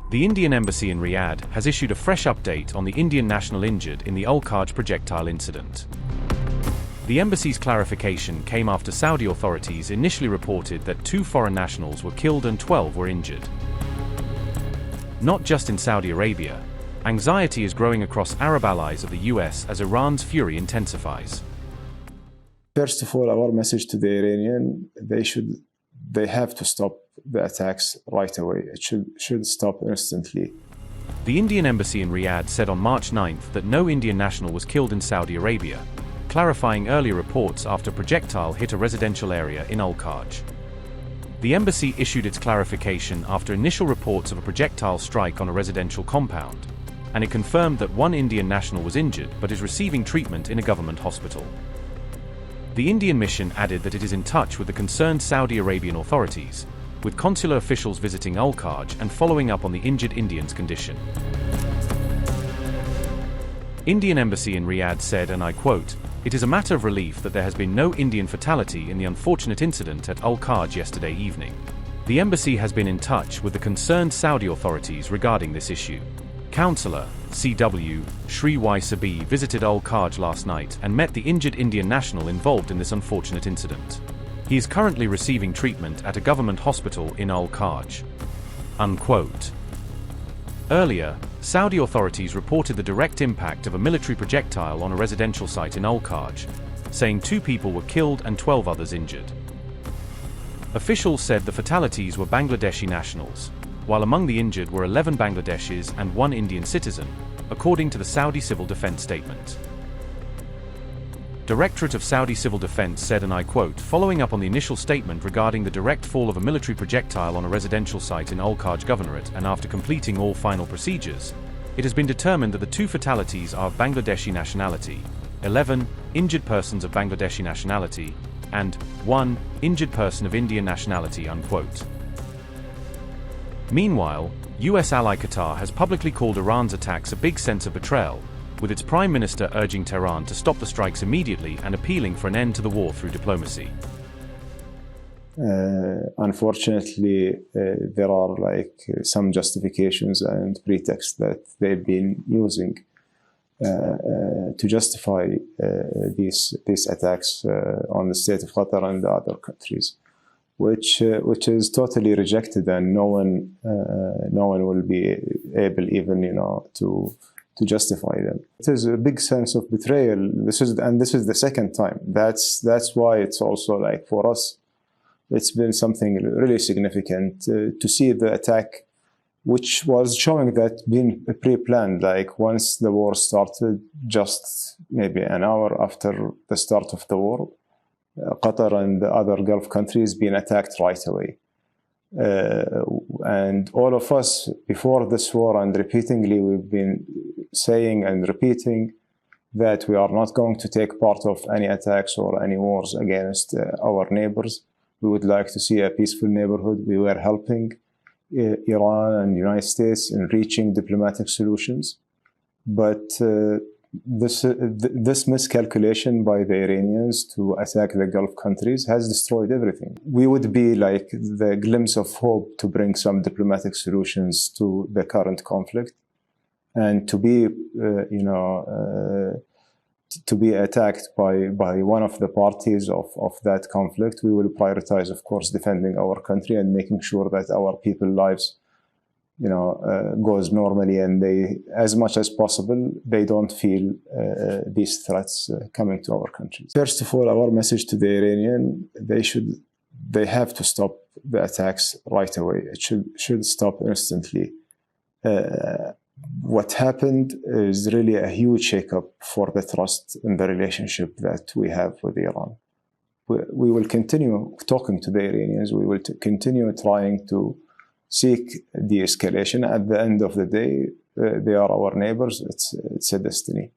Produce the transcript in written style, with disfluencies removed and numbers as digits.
The Indian embassy in Riyadh has issued a fresh update on the Indian national injured in the Al Kharj projectile incident. The embassy's clarification came after Saudi authorities initially reported that 2 foreign nationals were killed and 12 were injured. Not just in Saudi Arabia, anxiety is growing across Arab allies of the US as Iran's fury intensifies. First of all, our message to the Iranian, they have to stop the attacks right away. It should stop instantly. The Indian embassy in Riyadh said on March 9th that no Indian national was killed in Saudi Arabia, clarifying earlier reports after projectile hit a residential area in Al Kharj. The embassy issued its clarification after initial reports of a projectile strike on a residential compound, and it confirmed that 1 Indian national was injured but is receiving treatment in a government hospital. The Indian mission added that it is in touch with the concerned Saudi Arabian authorities, with consular officials visiting Al Kharj and following up on the injured Indian's condition. Indian embassy in Riyadh said, and I quote, "It is a matter of relief that there has been no Indian fatality in the unfortunate incident at Al Kharj yesterday evening. The embassy has been in touch with the concerned Saudi authorities regarding this issue. Counsellor, CW, Shri Y. Sabir visited Al Kharj last night and met the injured Indian national involved in this unfortunate incident. He is currently receiving treatment at a government hospital in Al Kharj." Unquote. Earlier, Saudi authorities reported the direct impact of a military projectile on a residential site in Al Kharj, saying 2 people were killed and 12 others injured. Officials said the fatalities were Bangladeshi nationals, while among the injured were 11 Bangladeshis and 1 Indian citizen, according to the Saudi Civil Defense statement. Directorate of Saudi Civil Defense said, and I quote, "Following up on the initial statement regarding the direct fall of a military projectile on a residential site in Al Kharj Governorate and after completing all final procedures, it has been determined that the 2 fatalities are of Bangladeshi nationality, 11 injured persons of Bangladeshi nationality, and 1 injured person of Indian nationality." Unquote. Meanwhile, US ally Qatar has publicly called Iran's attacks a big sense of betrayal, with its prime minister urging Tehran to stop the strikes immediately and appealing for an end to the war through diplomacy. Unfortunately, there are some justifications and pretexts that they've been using to justify these attacks on the state of Qatar and the other countries, which is totally rejected, and no one will be able even to justify them. It is a big sense of betrayal. This is the second time. That's why it's also for us, it's been something really significant to see the attack, which was showing that being pre-planned. Once the war started, just maybe an hour after the start of the war, Qatar and the other Gulf countries being attacked right away. And all of us before this war, and repeatedly we've been saying and repeating that we are not going to take part of any attacks or any wars against our neighbors. We would like to see a peaceful neighborhood. We were helping Iran and the United States in reaching diplomatic solutions. But this miscalculation by the Iranians to attack the Gulf countries has destroyed everything. We would be like the glimpse of hope to bring some diplomatic solutions to the current conflict, and to be, to be attacked by one of the parties of that conflict. We will prioritize, of course, defending our country and making sure that our people's lives goes normally, and they, as much as possible, they don't feel these threats coming to our countries. First of all, our message to the Iranian, they have to stop the attacks right away. It should stop instantly. What happened is really a huge shakeup for the trust in the relationship that we have with Iran. We will continue talking to the Iranians. We will continue trying to seek de-escalation. At the end of the day, they are our neighbors. It's a destiny.